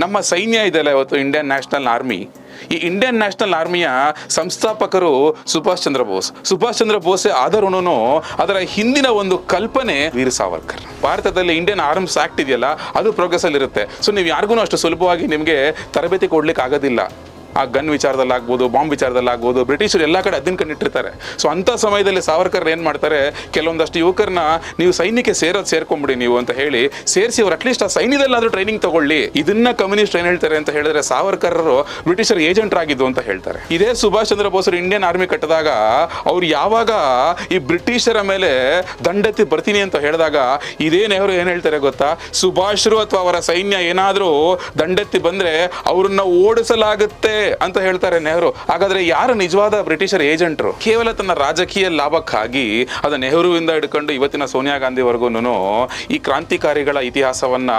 ನಮ್ಮ ಸೈನ್ಯ ಇದೆಯಲ್ಲ ಇವತ್ತು ಇಂಡಿಯನ್ ನ್ಯಾಷನಲ್ ಆರ್ಮಿ. ಈ ಇಂಡಿಯನ್ ನ್ಯಾಷನಲ್ ಆರ್ಮಿಯ ಸಂಸ್ಥಾಪಕರು ಸುಭಾಷ್ ಚಂದ್ರ ಬೋಸೆ ಆದರೂನು ಅದರ ಹಿಂದಿನ ಒಂದು ಕಲ್ಪನೆ ವೀರ್ ಸಾವರ್ಕರ್. ಭಾರತದಲ್ಲಿ ಇಂಡಿಯನ್ ಆರ್ಮ್ಸ್ ಆಕ್ಟ್ ಇದೆಯಲ್ಲ ಅದು ಪ್ರೋಗ್ರೆಸ್ ಅಲ್ಲಿ ಇರುತ್ತೆ. ಸೊ ನೀವು ಯಾರಿಗೂ ಅಷ್ಟು ಸುಲಭವಾಗಿ ನಿಮಗೆ ತರಬೇತಿ ಕೊಡ್ಲಿಕ್ಕೆ ಆಗೋದಿಲ್ಲ. ಆ ಗನ್ ವಿಚಾರದಲ್ಲಾಗ್ಬೋದು, ಬಾಂಬ್ ವಿಚಾರದಲ್ಲಾಗ್ಬೋದು, ಬ್ರಿಟಿಷರು ಎಲ್ಲ ಕಡೆ ಅದನ್ನ ಕಂಡಿಟ್ಟಿರ್ತಾರೆ. ಸೊ ಅಂಥ ಸಮಯದಲ್ಲಿ ಸಾವರ್ಕರ್ ಏನು ಮಾಡ್ತಾರೆ, ಕೆಲವೊಂದಷ್ಟು ಯುವಕರನ್ನ ನೀವು ಸೈನ್ಯಕ್ಕೆ ಸೇರ್ಕೊಂಬಿಡಿ ನೀವು ಅಂತ ಹೇಳಿ ಸೇರಿಸಿ ಅವ್ರು ಅಟ್ಲೀಸ್ಟ್ ಆ ಸೈನ್ಯದಲ್ಲಾದ್ರೂ ಟ್ರೈನಿಂಗ್ ತಗೊಳ್ಳಿ. ಇದನ್ನ ಕಮ್ಯುನಿಸ್ಟ್ ಏನ್ ಹೇಳ್ತಾರೆ ಅಂತ ಹೇಳಿದ್ರೆ, ಸಾವರ್ಕರ್ರು ಬ್ರಿಟಿಷರ್ ಏಜೆಂಟ್ ಆಗಿದ್ದು ಅಂತ ಹೇಳ್ತಾರೆ. ಇದೇ ಸುಭಾಷ್ ಚಂದ್ರ ಬೋಸರು ಇಂಡಿಯನ್ ಆರ್ಮಿ ಕಟ್ಟಿದಾಗ ಅವ್ರು ಯಾವಾಗ ಈ ಬ್ರಿಟಿಷರ ಮೇಲೆ ದಂಡೆತ್ತಿ ಬರ್ತೀನಿ ಅಂತ ಹೇಳಿದಾಗ ಇದೇ ನೆಹರು ಏನ್ ಹೇಳ್ತಾರೆ ಗೊತ್ತಾ, ಸುಭಾಷ್ರು ಅಥವಾ ಅವರ ಸೈನ್ಯ ಏನಾದ್ರೂ ದಂಡೆತ್ತಿ ಬಂದ್ರೆ ಅವ್ರನ್ನ ಓಡಿಸಲಾಗುತ್ತೆ ಅಂತ ಹೇಳ್ತಾರೆ ನೆಹರು. ಹಾಗಾದ್ರೆ ಯಾರು ನಿಜವಾದ ಬ್ರಿಟಿಷರ್ ಏಜೆಂಟ್ರು? ಕೇವಲ ತನ್ನ ರಾಜಕೀಯ ಲಾಭಕ್ಕಾಗಿ ಅದು ನೆಹರುವಿಂದ ಹಿಡ್ಕೊಂಡು ಇವತ್ತಿನ ಸೋನಿಯಾ ಗಾಂಧಿವರೆಗೂ ಈ ಕ್ರಾಂತಿಕಾರಿಗಳ ಇತಿಹಾಸವನ್ನ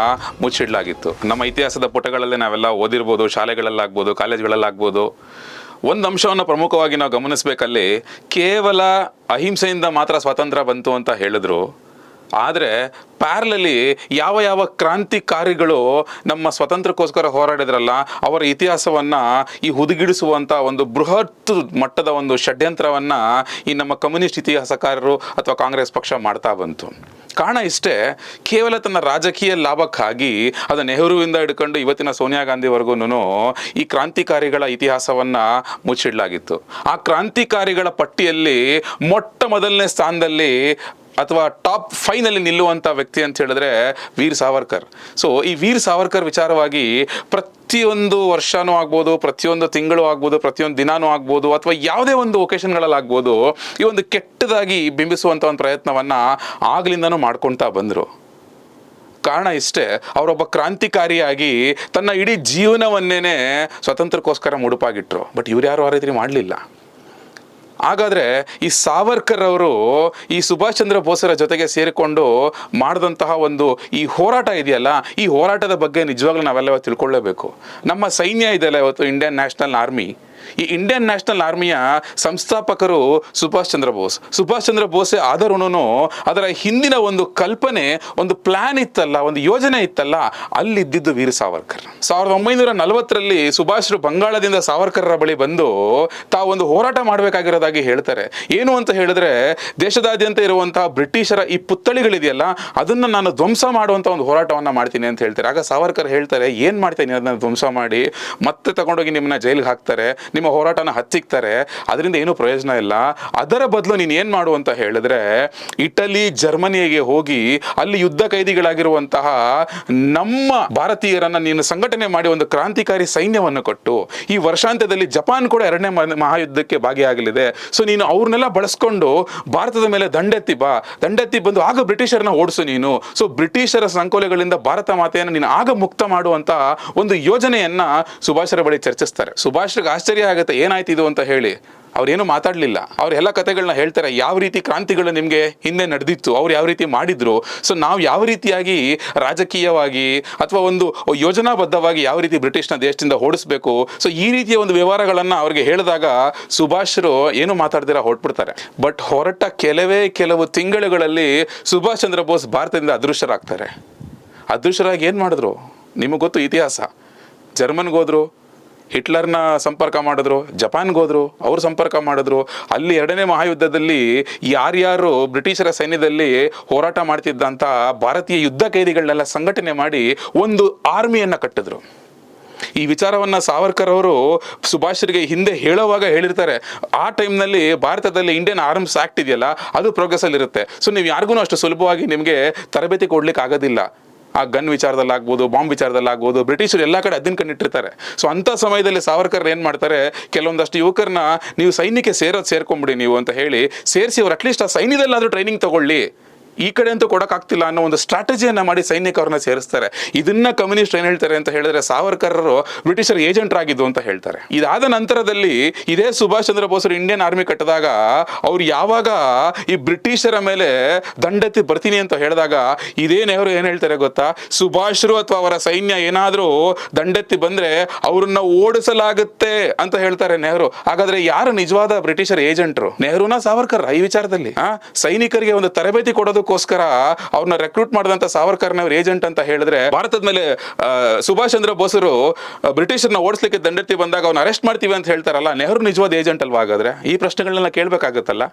ಮುಚ್ಚಿಡ್ಲಾಗಿತ್ತು. ನಮ್ಮ ಇತಿಹಾಸದ ಪುಟಗಳಲ್ಲಿ ನಾವೆಲ್ಲ ಓದಿರ್ಬೋದು, ಶಾಲೆಗಳಲ್ಲಾಗ್ಬೋದು, ಕಾಲೇಜ್ಗಳಲ್ಲಾಗ್ಬೋದು. ಒಂದು ಅಂಶವನ್ನು ಪ್ರಮುಖವಾಗಿ ನಾವು ಗಮನಿಸಬೇಕಲ್ಲಿ, ಕೇವಲ ಅಹಿಂಸೆಯಿಂದ ಮಾತ್ರ ಸ್ವಾತಂತ್ರ್ಯ ಬಂತು ಅಂತ ಹೇಳಿದ್ರು. ಆದರೆ ಪ್ಯಾರಲಲ್ಲಿ ಯಾವ ಕ್ರಾಂತಿಕಾರಿಗಳು ನಮ್ಮ ಸ್ವತಂತ್ರಕ್ಕೋಸ್ಕರ ಹೋರಾಡಿದ್ರಲ್ಲ, ಅವರ ಇತಿಹಾಸವನ್ನು ಈ ಹುದುಗಿಡಿಸುವಂಥ ಒಂದು ಬೃಹತ್ ಮಟ್ಟದ ಒಂದು ಷಡ್ಯಂತ್ರವನ್ನು ಈ ನಮ್ಮ ಕಮ್ಯುನಿಸ್ಟ್ ಇತಿಹಾಸಕಾರರು ಅಥವಾ ಕಾಂಗ್ರೆಸ್ ಪಕ್ಷ ಮಾಡ್ತಾ ಬಂತು. ಕಾರಣ ಇಷ್ಟೇ, ಕೇವಲ ತನ್ನ ರಾಜಕೀಯ ಲಾಭಕ್ಕಾಗಿ ಅದು ನೆಹರುವಿಂದ ಹಿಡ್ಕೊಂಡು ಇವತ್ತಿನ ಸೋನಿಯಾ ಗಾಂಧಿವರೆಗೂ ಈ ಕ್ರಾಂತಿಕಾರಿಗಳ ಇತಿಹಾಸವನ್ನು ಮುಚ್ಚಿಡ್ಲಾಗಿತ್ತು. ಆ ಕ್ರಾಂತಿಕಾರಿಗಳ ಪಟ್ಟಿಯಲ್ಲಿ ಮೊಟ್ಟ ಮೊದಲನೇ ಸ್ಥಾನದಲ್ಲಿ ಅಥವಾ ಟಾಪ್ 5 ನಿಲ್ಲುವಂಥ ವ್ಯಕ್ತಿ ಅಂತ ಹೇಳಿದ್ರೆ ವೀರ್ ಸಾವರ್ಕರ್. ಸೊ ಈ ವೀರ್ ಸಾವರ್ಕರ್ ವಿಚಾರವಾಗಿ ಪ್ರತಿಯೊಂದು ವರ್ಷನೂ ಆಗ್ಬೋದು, ಪ್ರತಿಯೊಂದು ತಿಂಗಳು ಆಗ್ಬೋದು, ಪ್ರತಿಯೊಂದು ದಿನಾನೂ ಆಗ್ಬೋದು, ಅಥವಾ ಯಾವುದೇ ಒಂದು ಒಕೇಶನ್ಗಳಲ್ಲಾಗ್ಬೋದು, ಈ ಒಂದು ಕೆಟ್ಟದಾಗಿ ಬಿಂಬಿಸುವಂಥ ಒಂದು ಪ್ರಯತ್ನವನ್ನು ಆಗ್ಲಿಂದನೂ ಮಾಡ್ಕೊಳ್ತಾ ಬಂದರು. ಕಾರಣ ಇಷ್ಟೇ, ಅವರೊಬ್ಬ ಕ್ರಾಂತಿಕಾರಿಯಾಗಿ ತನ್ನ ಇಡೀ ಜೀವನವನ್ನೇ ಸ್ವತಂತ್ರಕ್ಕೋಸ್ಕರ ಮುಡುಪಾಗಿಟ್ರು. ಬಟ್ ಇವ್ರು ಯಾರು ಆ ರೀತಿ ಮಾಡಲಿಲ್ಲ. ಹಾಗಾದರೆ ಈ ಸಾವರ್ಕರ್ ಅವರು ಈ ಸುಭಾಷ್ ಚಂದ್ರ ಬೋಸರ ಜೊತೆಗೆ ಸೇರಿಕೊಂಡು ಮಾಡಿದಂತಹ ಒಂದು ಈ ಹೋರಾಟ ಇದೆಯಲ್ಲ, ಈ ಹೋರಾಟದ ಬಗ್ಗೆ ನಿಜವಾಗ್ಲೂ ನಾವೆಲ್ಲ ತಿಳ್ಕೊಳ್ಳೇಬೇಕು. ನಮ್ಮ ಸೈನ್ಯ ಇದೆಯಲ್ಲ ಇವತ್ತು ಇಂಡಿಯನ್ ನ್ಯಾಷನಲ್ ಆರ್ಮಿ, ಈ ಇಂಡಿಯನ್ ನ್ಯಾಷನಲ್ ಆರ್ಮಿಯ ಸಂಸ್ಥಾಪಕರು ಸುಭಾಷ್ ಚಂದ್ರ ಬೋಸೆ ಆದರೂನು ಅದರ ಹಿಂದಿನ ಒಂದು ಕಲ್ಪನೆ, ಒಂದು ಪ್ಲಾನ್ ಇತ್ತಲ್ಲ, ಒಂದು ಯೋಜನೆ ಇತ್ತಲ್ಲ, ಅಲ್ಲಿದ್ದಿದ್ದು ವೀರ್ ಸಾವರ್ಕರ್. 1940ರಲ್ಲಿ ಸುಭಾಷ್ರು ಬಂಗಾಳದಿಂದ ಸಾವರ್ಕರ್ರ ಬಳಿ ಬಂದು ತಾವೊಂದು ಹೋರಾಟ ಮಾಡಬೇಕಾಗಿರೋದಾಗಿ ಹೇಳ್ತಾರೆ. ಏನು ಅಂತ ಹೇಳಿದ್ರೆ, ದೇಶದಾದ್ಯಂತ ಇರುವಂತಹ ಬ್ರಿಟಿಷರ ಈ ಪುತ್ಥಳಿಗಳಿದೆಯಲ್ಲ ಅದನ್ನ ನಾನು ಧ್ವಂಸ ಮಾಡುವಂತ ಒಂದು ಹೋರಾಟವನ್ನ ಮಾಡ್ತೀನಿ ಅಂತ ಹೇಳ್ತಾರೆ. ಆಗ ಸಾವರ್ಕರ್ ಹೇಳ್ತಾರೆ, ಏನ್ ಮಾಡ್ತೀನಿ ಅದನ್ನ ಧ್ವಂಸ ಮಾಡಿ, ಮತ್ತೆ ತಗೊಂಡೋಗಿ ನಿಮ್ಮನ್ನ ಜೈಲಿಗೆ ಹಾಕ್ತಾರೆ, ನಿಮ್ಮ ಹೋರಾಟನ ಹತ್ತಿಕ್ತಾರೆ, ಅದರಿಂದ ಏನು ಪ್ರಯೋಜನ ಇಲ್ಲ. ಅದರ ಬದಲು ನೀನು ಏನು ಮಾಡು ಅಂತ ಹೇಳಿದ್ರೆ, ಇಟಲಿ, ಜರ್ಮನಿಗೆ ಹೋಗಿ ಅಲ್ಲಿ ಯುದ್ಧ ಕೈದಿಗಳಾಗಿರುವಂತಹ ನಮ್ಮ ಭಾರತೀಯರನ್ನ ನೀನು ಸಂಘಟನೆ ಮಾಡಿ ಒಂದು ಕ್ರಾಂತಿಕಾರಿ ಸೈನ್ಯವನ್ನು ಕೊಟ್ಟು, ಈ ವರ್ಷಾಂತ್ಯದಲ್ಲಿ ಜಪಾನ್ ಕೂಡ 2ನೇ ಮಹಾಯುದ್ಧಕ್ಕೆ ಭಾಗಿಯಾಗಲಿದೆ. ಸೊ ನೀನು ಅವ್ರನ್ನೆಲ್ಲ ಬಳಸ್ಕೊಂಡು ಭಾರತದ ಮೇಲೆ ದಂಡೆತ್ತಿ ಬಂದು ಆಗ ಬ್ರಿಟಿಷರನ್ನ ಓಡಿಸು ನೀನು. ಸೊ ಬ್ರಿಟಿಷರ ಸಂಕೋಲೆಗಳಿಂದ ಭಾರತ ಮಾತೆಯನ್ನು ನೀನು ಆಗ ಮುಕ್ತ ಮಾಡುವಂತ ಒಂದು ಯೋಜನೆಯನ್ನ ಸುಭಾಷರ ಬಳಿ ಚರ್ಚಿಸ್ತಾರೆ. ಸುಭಾಷ್ರಿಗೆ ಆಶ್ಚರ್ಯ ಆಗುತ್ತೆ, ಏನಾಯ್ತು ಇದು ಅಂತ ಹೇಳಿ. ಅವ್ರೇನು ಮಾತಾಡಲಿಲ್ಲ. ಅವ್ರ ಎಲ್ಲ ಕಥೆಗಳನ್ನ ಹೇಳ್ತಾರೆ, ಯಾವ ರೀತಿ ಕ್ರಾಂತಿಗಳು ನಿಮಗೆ ಹಿಂದೆ ನಡೆದಿತ್ತು, ಅವ್ರು ಯಾವ ರೀತಿ ಮಾಡಿದ್ರು, ಸೊ ನಾವು ಯಾವ ರೀತಿಯಾಗಿ ರಾಜಕೀಯವಾಗಿ ಅಥವಾ ಒಂದು ಯೋಜನಾಬದ್ಧವಾಗಿ ಯಾವ ರೀತಿ ಬ್ರಿಟಿಷ್ನ ದೇಶದಿಂದ ಓಡಿಸ್ಬೇಕು. ಸೊ ಈ ರೀತಿಯ ಒಂದು ವ್ಯವಹಾರಗಳನ್ನು ಅವ್ರಿಗೆ ಹೇಳಿದಾಗ ಸುಭಾಷ್ರು ಏನು ಮಾತಾಡ್ದಿರ ಹೊರಟ್ಬಿಡ್ತಾರೆ. ಬಟ್ ಹೊರಟ ಕೆಲವು ತಿಂಗಳುಗಳಲ್ಲಿ ಸುಭಾಷ್ ಚಂದ್ರ ಬೋಸ್ ಭಾರತದಿಂದ ಅದೃಶ್ಯರಾಗಿ ಏನು ಮಾಡಿದ್ರು ನಿಮಗೆ ಗೊತ್ತು ಇತಿಹಾಸ. ಜರ್ಮನ್ಗೋದ್ರು, ಹಿಟ್ಲರ್ನ ಸಂಪರ್ಕ ಮಾಡಿದ್ರು, ಜಪಾನ್ಗೋದ್ರು, ಅವ್ರು ಸಂಪರ್ಕ ಮಾಡಿದ್ರು. ಅಲ್ಲಿ 2ನೇ ಮಹಾಯುದ್ಧದಲ್ಲಿ ಯಾರ್ಯಾರು ಬ್ರಿಟಿಷರ ಸೈನ್ಯದಲ್ಲಿ ಹೋರಾಟ ಮಾಡ್ತಿದ್ದಂಥ ಭಾರತೀಯ ಯುದ್ಧ ಕೈದಿಗಳನ್ನೆಲ್ಲ ಸಂಘಟನೆ ಮಾಡಿ ಒಂದು ಆರ್ಮಿಯನ್ನು ಕಟ್ಟಿದ್ರು. ಈ ವಿಚಾರವನ್ನ ಸಾವರ್ಕರ್ ಅವರು ಸುಭಾಷ್ರಿಗೆ ಹಿಂದೆ ಹೇಳುವಾಗ ಹೇಳಿರ್ತಾರೆ, ಆ ಟೈಮ್ನಲ್ಲಿ ಭಾರತದಲ್ಲಿ ಇಂಡಿಯನ್ ಆರ್ಮ್ಸ್ ಆಕ್ಟ್ ಇದೆಯಲ್ಲ ಅದು ಪ್ರೋಗ್ರೆಸ್ ಅಲ್ಲಿ ಇರುತ್ತೆ. ಸೊ ನೀವು ಯಾರಿಗೂ ಅಷ್ಟು ಸುಲಭವಾಗಿ ನಿಮಗೆ ತರಬೇತಿ ಕೊಡ್ಲಿಕ್ಕೆ ಆಗೋದಿಲ್ಲ. ಆ ಗನ್ ವಿಚಾರದಲ್ಲಾಗ್ಬೋದು, ಬಾಂಬ್ ವಿಚಾರದಲ್ಲಾಗ್ಬೋದು, ಬ್ರಿಟಿಷರು ಎಲ್ಲ ಕಡೆ ಅದನ್ನ ಕಂಡಿಟ್ಟಿರ್ತಾರೆ. ಸೊ ಅಂಥ ಸಮಯದಲ್ಲಿ ಸಾವರ್ಕರ್ ಏನು ಮಾಡ್ತಾರೆ, ಕೆಲವೊಂದಷ್ಟು ಯುವಕರನ್ನ ನೀವು ಸೈನ್ಯಕ್ಕೆ ಸೇರ್ಕೊಂಬಿಡಿ ನೀವು ಅಂತ ಹೇಳಿ ಸೇರಿಸಿ ಅವ್ರು ಅಟ್ಲೀಸ್ಟ್ ಆ ಸೈನ್ಯದಲ್ಲಾದ್ರೂ ಟ್ರೈನಿಂಗ್ ತಗೊಳ್ಳಿ, ಈ ಕಡೆ ಅಂತೂ ಕೊಡೋಕ್ಕಾಗ್ತಿಲ್ಲ ಅನ್ನೋ ಒಂದು ಸ್ಟ್ರಾಟಜಿಯನ್ನು ಮಾಡಿ ಸೈನ್ಯಕ್ಕೆ ಅವ್ರನ್ನ ಸೇರಿಸ್ತಾರೆ. ಇದನ್ನ ಕಮ್ಯುನಿಸ್ಟ್ ಏನು ಹೇಳ್ತಾರೆ ಅಂತ ಹೇಳಿದ್ರೆ, ಸಾವರ್ಕರ್ರು ಬ್ರಿಟಿಷರ್ ಏಜೆಂಟ್ ಆಗಿದ್ದು ಅಂತ ಹೇಳ್ತಾರೆ. ಇದಾದ ನಂತರದಲ್ಲಿ ಇದೇ ಸುಭಾಷ್ ಚಂದ್ರ ಬೋಸರು ಇಂಡಿಯನ್ ಆರ್ಮಿ ಕಟ್ಟಿದಾಗ ಅವ್ರು ಯಾವಾಗ ಈ ಬ್ರಿಟಿಷರ ಮೇಲೆ ದಂಡೆತ್ತಿ ಬರ್ತೀನಿ ಅಂತ ಹೇಳಿದಾಗ ಇದೇ ನೆಹರು ಏನು ಹೇಳ್ತಾರೆ ಗೊತ್ತಾ, ಸುಭಾಷ್ರು ಅಥವಾ ಅವರ ಸೈನ್ಯ ಏನಾದರೂ ದಂಡೆತ್ತಿ ಬಂದ್ರೆ ಅವ್ರನ್ನ ಓಡಿಸಲಾಗುತ್ತೆ ಅಂತ ಹೇಳ್ತಾರೆ ನೆಹರು. ಹಾಗಾದ್ರೆ ಯಾರು ನಿಜವಾದ ಬ್ರಿಟಿಷರ್ ಏಜೆಂಟ್ರು, ನೆಹರುನಾ ಸಾವರ್ಕರ್? ಈ ವಿಚಾರದಲ್ಲಿ ಸೈನಿಕರಿಗೆ ಒಂದು ತರಬೇತಿ ಕೊಡೋದು ಮಾಡೋಕ್ಕೋಸ್ಕರ ಅವ್ರನ್ನ ರೆಕ್ರೂಟ್ ಮಾಡಿದಂತ ಸಾವರ್ಕರ್ನವ್ರ ಏಜೆಂಟ್ ಅಂತ ಹೇಳಿದ್ರೆ, ಭಾರತದ ಮೇಲೆ ಸುಭಾಷ್ ಚಂದ್ರ ಬೋಸರು ಬ್ರಿಟಿಷರ್ನ ಓಡಿಸ್ಲಿಕ್ಕೆ ದಂಡೆತ್ತಿ ಬಂದಾಗ ಅವ್ನ ಅರೆಸ್ಟ್ ಮಾಡ್ತೀವಿ ಅಂತ ಹೇಳ್ತಾರಲ್ಲ, ನೆಹರು ನಿಜವಾದ ಏಜೆಂಟ್ ಅಲ್ವಾ ಹಾಗಾದ್ರೆ? ಈ ಪ್ರಶ್ನೆಗಳನ್ನೆಲ್ಲ ಕೇಳಬೇಕಾಗತ್ತಲ್ಲ.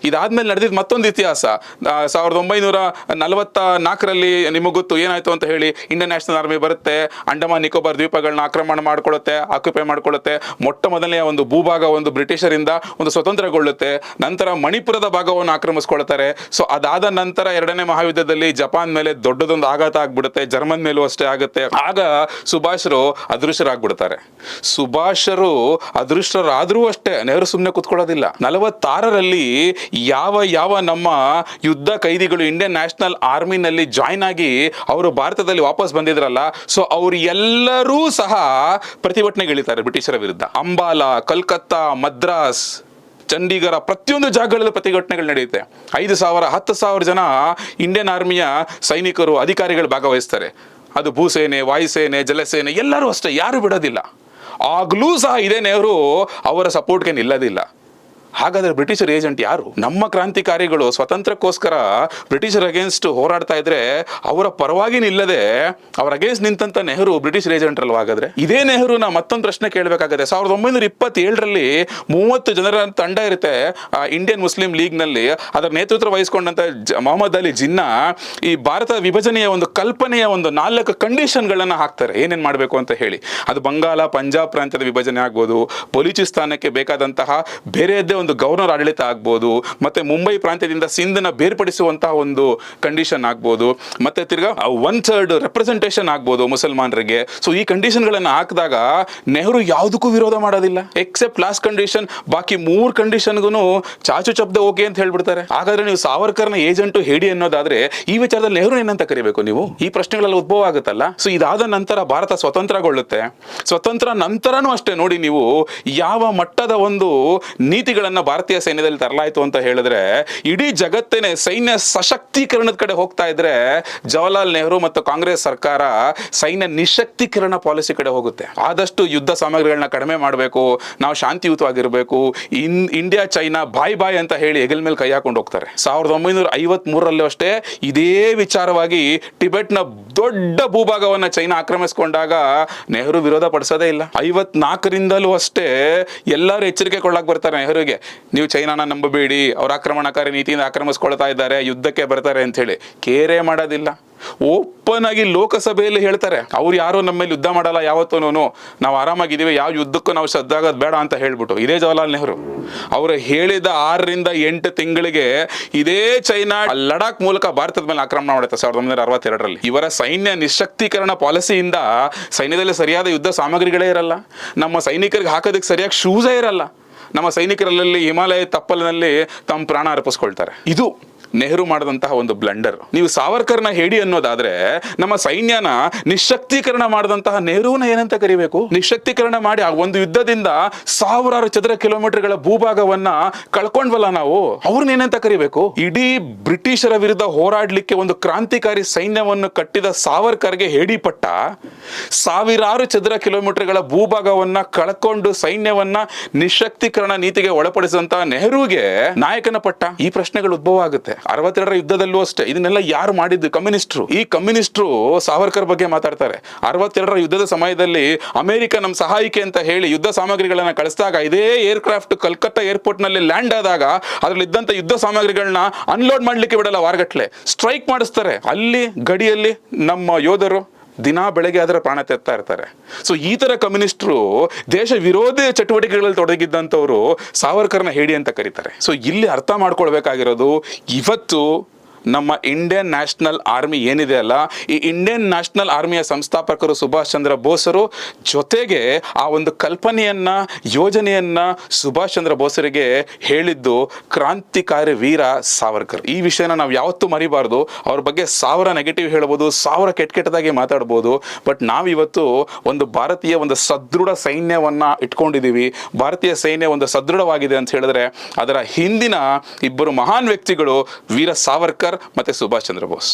ಇದಾದ್ಮೇಲೆ ನಡೆದಿದ್ದು ಮತ್ತೊಂದು ಇತಿಹಾಸ. 1944ರಲ್ಲಿ ನಿಮಗೆ ಗೊತ್ತು ಏನಾಯ್ತು ಅಂತ ಹೇಳಿ. ಇಂಡಿಯನ್ ನ್ಯಾಷನಲ್ ಆರ್ಮಿ ಬರುತ್ತೆ, ಅಂಡಮಾನ್ ನಿಕೋಬಾರ್ ದ್ವೀಪಗಳನ್ನ ಆಕ್ರಮಣ ಮಾಡ್ಕೊಳ್ಳುತ್ತೆ, ಆಕ್ಯುಪೈ ಮಾಡ್ಕೊಳ್ಳುತ್ತೆ. ಮೊಟ್ಟ ಮೊದಲನೆಯ ಒಂದು ಭೂಭಾಗ ಒಂದು ಬ್ರಿಟಿಷರಿಂದ ಒಂದು ಸ್ವತಂತ್ರಗೊಳ್ಳುತ್ತೆ. ನಂತರ ಮಣಿಪುರದ ಭಾಗವನ್ನು ಆಕ್ರಮಿಸ್ಕೊಳ್ತಾರೆ. ಸೊ ಅದಾದ ನಂತರ ಎರಡನೇ ಮಹಾಯುದ್ಧದಲ್ಲಿ ಜಪಾನ್ ಮೇಲೆ ದೊಡ್ಡದೊಂದು ಆಘಾತ ಆಗ್ಬಿಡುತ್ತೆ, ಜರ್ಮನ್ ಮೇಲೂ ಅಷ್ಟೇ ಆಗುತ್ತೆ. ಆಗ ಸುಭಾಷರು ಅದೃಶ್ಯರಾಗ್ಬಿಡ್ತಾರೆ. ಸುಭಾಷರು ಅದೃಷ್ಟರಾದ್ರೂ ಅಷ್ಟೇ ನೆಹರು ಸುಮ್ಮನೆ ಕೂತ್ಕೊಳ್ಳೋದಿಲ್ಲ. 46ರಲ್ಲಿ ಯಾವ ನಮ್ಮ ಯುದ್ಧ ಕೈದಿಗಳು ಇಂಡಿಯನ್ ನ್ಯಾಷನಲ್ ಆರ್ಮಿನಲ್ಲಿ ಜಾಯ್ನ್ ಆಗಿ ಅವರು ಭಾರತದಲ್ಲಿ ವಾಪಸ್ ಬಂದಿದ್ರಲ್ಲ, ಸೊ ಅವ್ರು ಎಲ್ಲರೂ ಸಹ ಪ್ರತಿಭಟನೆಗಿಳಿತಾರೆ ಬ್ರಿಟಿಷರ ವಿರುದ್ಧ. ಅಂಬಾಲಾ, ಕಲ್ಕತ್ತಾ, ಮದ್ರಾಸ್, ಚಂಡೀಗಢ, ಪ್ರತಿಯೊಂದು ಜಾಗಗಳಲ್ಲೂ ಪ್ರತಿಭಟನೆಗಳು ನಡೆಯುತ್ತೆ. 5,000 10,000 ಜನ ಇಂಡಿಯನ್ ಆರ್ಮಿಯ ಸೈನಿಕರು, ಅಧಿಕಾರಿಗಳು ಭಾಗವಹಿಸ್ತಾರೆ. ಅದು ಭೂಸೇನೆ, ವಾಯುಸೇನೆ, ಜಲಸೇನೆ ಎಲ್ಲರೂ ಅಷ್ಟೇ, ಯಾರು ಬಿಡೋದಿಲ್ಲ. ಆಗ್ಲೂ ಸಹ ಇದೇ ನೆಹರು ಅವರ ಸಪೋರ್ಟ್ಗೆ ನಿಲ್ಲೋದಿಲ್ಲ. ಹಾಗಾದ್ರೆ ಬ್ರಿಟಿಷರ್ ಏಜೆಂಟ್ ಯಾರು? ನಮ್ಮ ಕ್ರಾಂತಿಕಾರಿಗಳು ಸ್ವತಂತ್ರಕ್ಕೋಸ್ಕರ ಬ್ರಿಟಿಷರ್ ಅಗೇನ್ಸ್ಟ್ ಹೋರಾಡ್ತಾ ಇದ್ರೆ ಅವರ ಪರವಾಗಿ ನಿಲ್ಲದೆ ಅವರ ಅಗೇನ್ಸ್ಟ್ ನಿಂತಂತ ನೆಹರು ಬ್ರಿಟಿಷರ್ ಏಜೆಂಟ್ ಅಲ್ವಾ ಹಾಗಾದ್ರೆ? ಇದೇ ನೆಹರುನ ಮತ್ತೊಂದು ಪ್ರಶ್ನೆ ಕೇಳಬೇಕಾಗುತ್ತೆ. 1927ರಲ್ಲಿ 30 ಜನರ ತಂಡ ಇರುತ್ತೆ ಇಂಡಿಯನ್ ಮುಸ್ಲಿಂ ಲೀಗ್ ನಲ್ಲಿ. ಅದರ ನೇತೃತ್ವ ವಹಿಸಿಕೊಂಡಂತ ಮೊಹಮ್ಮದ್ ಅಲಿ ಜಿನ್ನಾ ಈ ಭಾರತ ವಿಭಜನೆಯ ಒಂದು ಕಲ್ಪನೆಯ ಒಂದು 4 ಕಂಡೀಷನ್ಗಳನ್ನ ಹಾಕ್ತಾರೆ, ಏನೇನ್ ಮಾಡಬೇಕು ಅಂತ ಹೇಳಿ. ಅದು ಬಂಗಾಳ, ಪಂಜಾಬ್ ಪ್ರಾಂತ್ಯದ ವಿಭಜನೆ ಆಗ್ಬೋದು, ಬಲೂಚಿಸ್ತಾನಕ್ಕೆ ಬೇಕಾದಂತಹ ಬೇರೆಯದ್ದೇ ಒಂದು ಗವರ್ನರ್ ಆಡಳಿತ ಆಗ್ಬೋದು, ಮತ್ತೆ ಮುಂಬೈ ಪ್ರಾಂತ್ಯದಿಂದ ಸಿಂಧನ ಬೇರ್ಪಡಿಸುವಂತಹ ಒಂದು ಕಂಡೀಷನ್ ಆಗ್ಬೋದು, ಮತ್ತೆ ತಿರ್ಗಾ 1/3 ರೆಪ್ರೆಸೆಂಟೇಷನ್ ಆಗ್ಬೋದು ಮುಸಲ್ಮಾನರಿಗೆ. ಸೊ ಈ ಕಂಡೀಷನ್ ಗಳನ್ನ ಹಾಕಿದಾಗ ನೆಹರು ಯಾವುದಕ್ಕೂ ವಿರೋಧ ಮಾಡೋದಿಲ್ಲ, ಎಕ್ಸೆಪ್ಟ್ ಲಾಸ್ಟ್ ಕಂಡೀಷನ್. ಬಾಕಿ 3 ಕಂಡೀಷನ್ಗೂ ಚಾಚು ಚಬ್ದ ಓಕೆ ಅಂತ ಹೇಳ್ಬಿಡ್ತಾರೆ. ಹಾಗಾದ್ರೆ ನೀವು ಸಾವರ್ಕರ್ನ ಏಜೆಂಟು ಹೇಳಿ ಅನ್ನೋದಾದ್ರೆ ಈ ವಿಚಾರದಲ್ಲಿ ನೆಹರು ಏನಂತ ಕರಿಬೇಕು ನೀವು? ಈ ಪ್ರಶ್ನೆಗಳೆಲ್ಲ ಉದ್ಭವ ಆಗುತ್ತಲ್ಲ. ಸೊ ಇದಾದ ನಂತರ ಭಾರತ ಸ್ವತಂತ್ರಗೊಳ್ಳುತ್ತೆ. ಸ್ವತಂತ್ರ ನಂತರನೂ ಅಷ್ಟೇ ನೋಡಿ, ನೀವು ಯಾವ ಮಟ್ಟದ ಒಂದು ನೀತಿಗಳನ್ನ ಭಾರತೀಯ ಸೈನ್ಯದಲ್ಲಿ ತರಲಾಯಿತು ಅಂತ ಹೇಳಿದ್ರೆ, ಇಡೀ ಜಗತ್ತೇನೆ ಸೈನ್ಯ ಸಶಕ್ತೀಕರಣದ ಕಡೆ ಹೋಗ್ತಾ ಇದ್ರೆ ಜವಾಹರ್ಲಾಲ್ ನೆಹರು ಮತ್ತು ಕಾಂಗ್ರೆಸ್ ಸರ್ಕಾರ ಸೈನ್ಯ ನಿಶಕ್ತೀಕರಣ ಪಾಲಿಸಿ ಕಡೆ ಹೋಗುತ್ತೆ. ಆದಷ್ಟು ಯುದ್ಧ ಸಾಮಗ್ರಿಗಳನ್ನ ಕಡಿಮೆ ಮಾಡಬೇಕು, ನಾವು ಶಾಂತಿಯುತವಾಗಿರ್ಬೇಕು, ಇಂಡಿಯಾ ಚೈನಾ ಬಾಯ್ ಅಂತ ಹೇಳಿ ಹೆಗಲ್ ಮೇಲೆ ಕೈ ಹಾಕೊಂಡು ಹೋಗ್ತಾರೆ. 1953ರಲ್ಲೂ ಅಷ್ಟೇ ಇದೇ ವಿಚಾರವಾಗಿ ಟಿಬೆಟ್ನ ದೊಡ್ಡ ಭೂಭಾಗವನ್ನ ಚೈನಾ ಆಕ್ರಮಿಸಿಕೊಂಡಾಗ ನೆಹರು ವಿರೋಧ ಪಡಿಸೋದೇ ಇಲ್ಲ. 54ರಿಂದಲೂ ಅಷ್ಟೇ ಎಲ್ಲರೂ ಎಚ್ಚರಿಕೆ ಕೊಳ್ಳಕ್ ಬರ್ತಾರೆ ನೆಹರುಗೆ, ನೀವು ಚೈನಾನ ನಂಬಬೇಡಿ, ಅವ್ರ ಆಕ್ರಮಣಕಾರಿ ನೀತಿಯಿಂದ ಆಕ್ರಮಿಸ್ಕೊಳ್ತಾ ಇದ್ದಾರೆ, ಯುದ್ಧಕ್ಕೆ ಬರ್ತಾರೆ ಅಂತ ಹೇಳಿ. ಕೇರೇ ಮಾಡೋದಿಲ್ಲ. ಓಪನ್ ಆಗಿ ಲೋಕಸಭೆಯಲ್ಲಿ ಹೇಳ್ತಾರೆ, ಅವ್ರು ಯಾರು ನಮ್ಮ ಮೇಲೆ ಯುದ್ಧ ಮಾಡಲ್ಲ ಯಾವತ್ತೂ, ನಾವು ಆರಾಮಾಗಿದ್ದೀವಿ, ಯಾವ ಯುದ್ಧಕ್ಕೂ ನಾವು ಶ್ರದ್ಧಾಗೋದು ಬೇಡ ಅಂತ ಹೇಳ್ಬಿಟ್ಟು. ಇದೇ ಜವಾಹರ್ಲಾಲ್ ನೆಹರು ಅವರು ಹೇಳಿದ 6 ರಿಂದ 8 ತಿಂಗಳಿಗೆ ಇದೇ ಚೈನಾ ಲಡಾಖ್ ಮೂಲಕ ಭಾರತದ ಮೇಲೆ ಆಕ್ರಮಣ ಮಾಡುತ್ತೆ 1962ರಲ್ಲಿ. ಇವರ ಸೈನ್ಯ ನಿಶಕ್ತೀಕರಣ ಪಾಲಿಸಿಯಿಂದ ಸೈನ್ಯದಲ್ಲಿ ಸರಿಯಾದ ಯುದ್ಧ ಸಾಮಗ್ರಿಗಳೇ ಇರಲ್ಲ, ನಮ್ಮ ಸೈನಿಕರಿಗೆ ಹಾಕೋದಕ್ಕೆ ಸರಿಯಾಗಿ ಶೂಸೇ ಇರಲ್ಲ. ನಮ್ಮ ಸೈನಿಕರಲ್ಲಿ ಹಿಮಾಲಯ ತಪ್ಪಲಿನಲ್ಲಿ ತಮ್ಮ ಪ್ರಾಣ ಅರ್ಪಿಸ್ಕೊಳ್ತಾರೆ. ಇದು ನೆಹರು ಮಾಡಿದಂತಹ ಒಂದು ಬ್ಲಂಡರ್. ನೀವು ಸಾವರ್ಕರ್ನ ಹೇಳಿ ಅನ್ನೋದಾದ್ರೆ ನಮ್ಮ ಸೈನ್ಯನ ನಿಶಕ್ತೀಕರಣ ಮಾಡಿದಂತಹ ನೆಹರುನ ಏನಂತ ಕರಿಬೇಕು? ನಿಶಕ್ತೀಕರಣ ಮಾಡಿ ಆ ಒಂದು ಯುದ್ಧದಿಂದ 1000 ಚದರ ಕಿಲೋಮೀಟರ್ಗಳ ಭೂಭಾಗವನ್ನ ಕಳ್ಕೊಂಡ್ವಲ್ಲ ನಾವು, ಅವ್ರನ್ನ ಏನಂತ ಕರಿಬೇಕು? ಇಡೀ ಬ್ರಿಟಿಷರ ವಿರುದ್ಧ ಹೋರಾಡ್ಲಿಕ್ಕೆ ಒಂದು ಕ್ರಾಂತಿಕಾರಿ ಸೈನ್ಯವನ್ನು ಕಟ್ಟಿದ ಸಾವರ್ಕರ್ಗೆ ಹೇಡಿ ಪಟ್ಟ 1000 ಚದರ ಕಿಲೋಮೀಟರ್ಗಳ ಭೂಭಾಗವನ್ನ ಕಳ್ಕೊಂಡು ಸೈನ್ಯವನ್ನ ನಿಶಕ್ತೀಕರಣ ನೀತಿಗೆ ಒಳಪಡಿಸಿದಂತಹ ನೆಹರುಗೆ ನಾಯಕನ ಪಟ್ಟ. ಈ ಪ್ರಶ್ನೆಗಳು ಉದ್ಭವ ಆಗುತ್ತೆ. 62ರ ಯುದ್ಧದಲ್ಲೂ ಅಷ್ಟೇ ಇದನ್ನೆಲ್ಲ ಯಾರು ಮಾಡಿದ್ದು? ಕಮ್ಯುನಿಸ್ಟ್ರು. ಈ ಕಮ್ಯುನಿಸ್ಟ್ರು ಸಾವರ್ಕರ್ ಬಗ್ಗೆ ಮಾತಾಡ್ತಾರೆ. 62ರ ಯುದ್ಧದ ಸಮಯದಲ್ಲಿ ಅಮೆರಿಕ ನಮ್ಮ ಸಹಾಯಕ್ಕೆ ಅಂತ ಹೇಳಿ ಯುದ್ಧ ಸಾಮಗ್ರಿಗಳನ್ನ ಕಳಿಸಿದಾಗ ಇದೇ ಏರ್ಕ್ರಾಫ್ಟ್ ಕಲ್ಕತ್ತಾ ಏರ್ಪೋರ್ಟ್ ನಲ್ಲಿ ಲ್ಯಾಂಡ್ ಆದಾಗ ಅದರಲ್ಲಿ ಇದ್ದಂತ ಯುದ್ಧ ಸಾಮಗ್ರಿಗಳನ್ನ ಅನ್ಲೋಡ್ ಮಾಡ್ಲಿಕ್ಕೆ ಬಿಡಲ್ಲ, ವಾರಗಟ್ಲೆ ಸ್ಟ್ರೈಕ್ ಮಾಡಿಸ್ತಾರೆ. ಅಲ್ಲಿ ಗಡಿಯಲ್ಲಿ ನಮ್ಮ ಯೋಧರು ದಿನಾ ಬೆಳಗ್ಗೆ ಅದರ ಪ್ರಾಣ ತೆತ್ತಾ ಇರ್ತಾರೆ. ಸೊ ಈ ತರ ಕಮ್ಯುನಿಸ್ಟ್ರು ದೇಶ ವಿರೋಧಿ ಚಟುವಟಿಕೆಗಳಲ್ಲಿ ತೊಡಗಿದ್ದಂಥವ್ರು ಸಾವರ್ಕರ್ನ ಹೇಳಿ ಅಂತ ಕರೀತಾರೆ. ಸೊ ಇಲ್ಲಿ ಅರ್ಥ ಮಾಡ್ಕೊಳ್ಬೇಕಾಗಿರೋದು, ಇವತ್ತು ನಮ್ಮ ಇಂಡಿಯನ್ ನ್ಯಾಷನಲ್ ಆರ್ಮಿ ಏನಿದೆ ಅಲ್ಲ, ಈ ಇಂಡಿಯನ್ ನ್ಯಾಷನಲ್ ಆರ್ಮಿಯ ಸಂಸ್ಥಾಪಕರು ಸುಭಾಷ್ ಚಂದ್ರ ಬೋಸರು, ಜೊತೆಗೆ ಆ ಒಂದು ಕಲ್ಪನೆಯನ್ನ ಯೋಜನೆಯನ್ನ ಸುಭಾಷ್ ಚಂದ್ರ ಬೋಸರಿಗೆ ಹೇಳಿದ್ದು ಕ್ರಾಂತಿಕಾರಿ ವೀರ ಸಾವರ್ಕರ್. ಈ ವಿಷಯನ ನಾವು ಯಾವತ್ತೂ ಮರಿಬಾರ್ದು. ಅವ್ರ ಬಗ್ಗೆ 1000 ನೆಗೆಟಿವ್ ಹೇಳ್ಬೋದು, 1000 ಕೆಟ್ಟದಾಗಿ ಮಾತಾಡ್ಬೋದು, ಬಟ್ ನಾವಿವತ್ತು ಒಂದು ಭಾರತೀಯ ಒಂದು ಸದೃಢ ಸೈನ್ಯವನ್ನ ಇಟ್ಕೊಂಡಿದ್ದೀವಿ. ಭಾರತೀಯ ಸೈನ್ಯ ಒಂದು ಸದೃಢವಾಗಿದೆ ಅಂತ ಹೇಳಿದ್ರೆ ಅದರ ಹಿಂದಿನ ಇಬ್ಬರು ಮಹಾನ್ ವ್ಯಕ್ತಿಗಳು ವೀರ ಸಾವರ್ಕರ್ ಮತ್ತೆ ಸುಭಾಷ್ ಚಂದ್ರ ಬೋಸ್.